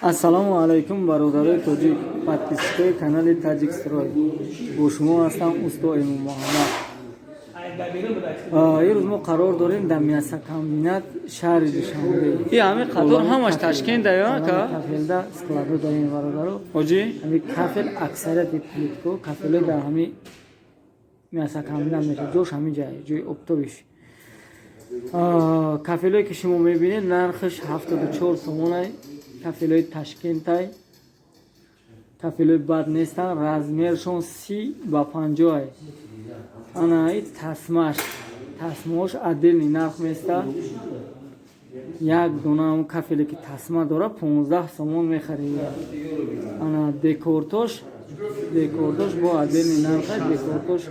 ассалому алайкум бародарои тоҷик, подписчикои канали Таҷик Строй. Бо шумо ҳастам Усто Эмом Муҳаммад. Ирӯз мо қарор дорем дар мясокомбинат шаҳри Душанбе. Ҳамин қатор ҳамаш Ташкента ё ка? Кафелда складо дорем бародаро. Ҳоҷи? Ҳамин кафел аксарияти плитко кафелои дар ҳамин мясокомбинат мешавад. Ҷош ҳамин ҷай, ҷои обтобиш. Кафелое ки шумо мебинед нархаш 74 сомонай. Кафелои Ташкентай. Кафелои бад нестанд, размершон 30 ба 50. Ана ин тасмааш отдельный нарх места. Як дона он кафеле ки тасма дора 15 сомон мехарид. Ана декортош бо отдельный нарх, декортош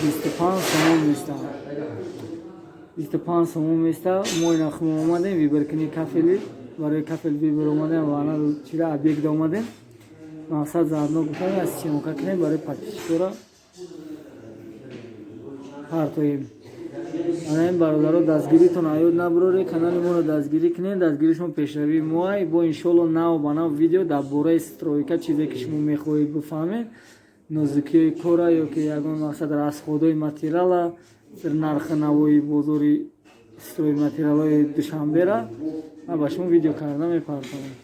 25 сомон места. 25 сомон места. Мо ина хмо омадем вибр кини кафели. Барои кафел вибр омадем ва ана чира объект омадем. Мақсад заодно гуфтам аз симока кинем барои подписчикора партоим. Ана ин бародаро дастгиритон аёд набуроред, канали моро дастгирӣ кинед, дастгири шумо пешравии моай. Бо иншоалло нав ба нав видео дар бораи стройка чизе ки шумо мехоҳед бифаҳмед, нозукиёи кора ё ки ягон мақсад расходҳои материала, нархи навои бозори строи материалҳои Душанбера ман ба шумо видео карда мепартовам.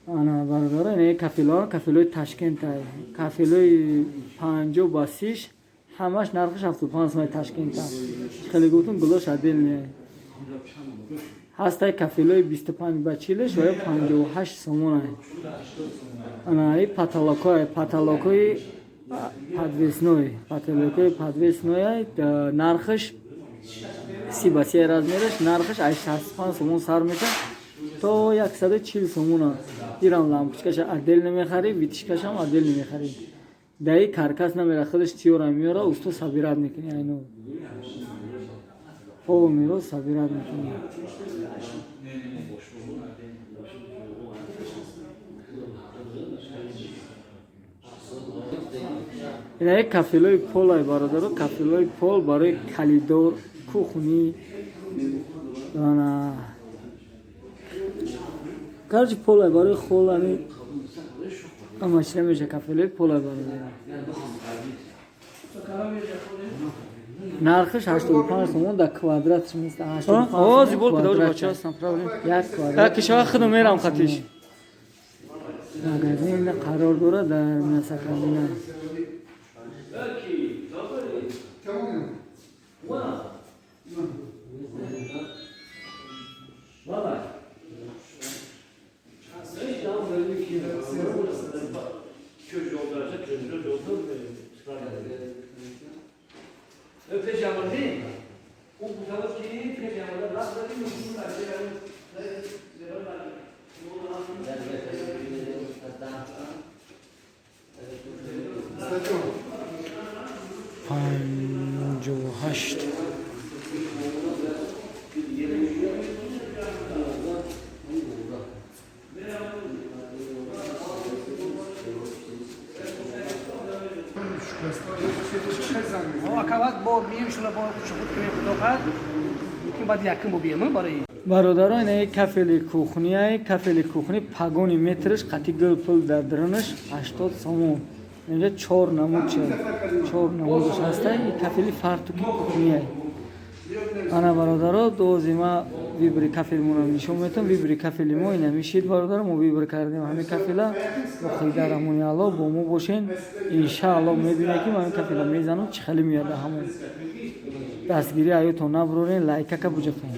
Ана бародаро ин кафелои Ташкентай. Кафелои 50 ба 30 ҳамаш нархаш 75 сомон Ташкента. Хеле гуфтум гулош отдельный. Ҳастай кафелои 25 ба 40 шоя 58 сомон. Ана ин паталокои подвесной нархаш 30 ба 30 размераш нархаш 65 сомон сар меша то 140 сомон. Ирам лампочкаша отдельно мехарид, витишкашам отдельно мехарид. Даи каркас намера худаш тиёра меёра, усто сабират мекунӣ айно. Хо меро сабират мекунӣ. Ина кафелои полай бародаро, кафелои пол барои калидор, кухни, ана карчи полай барои холани амашра меша кафелои полай бародаро. Нархаш 85 сомон да квадратш места. 85 зибол кудаш бача ҳастам проблем. Як квадрат. Кишава худо мерам хатиш. Магазин қарор дора дар мясокомбинат. Бародаро ин кафели кухни, кафели кухни пагони метраш қати гул пул дар дронаш 80 сомон. Инҷа 4 намуд ҳаста. Ин кафели фартуки кухни. Ана бародаро дозима вибри кафелмона нишон метам. Вибри кафели мо ина мешид бародаро, мо вибр кардем ҳамин кафела. Хоидарамони алло бо мо бошен. Иншаалло мебинед ки ман кафела мезанам чӣ хеле меяда ҳамон. Дастгири аётон набурорен, лайкака буҷақен.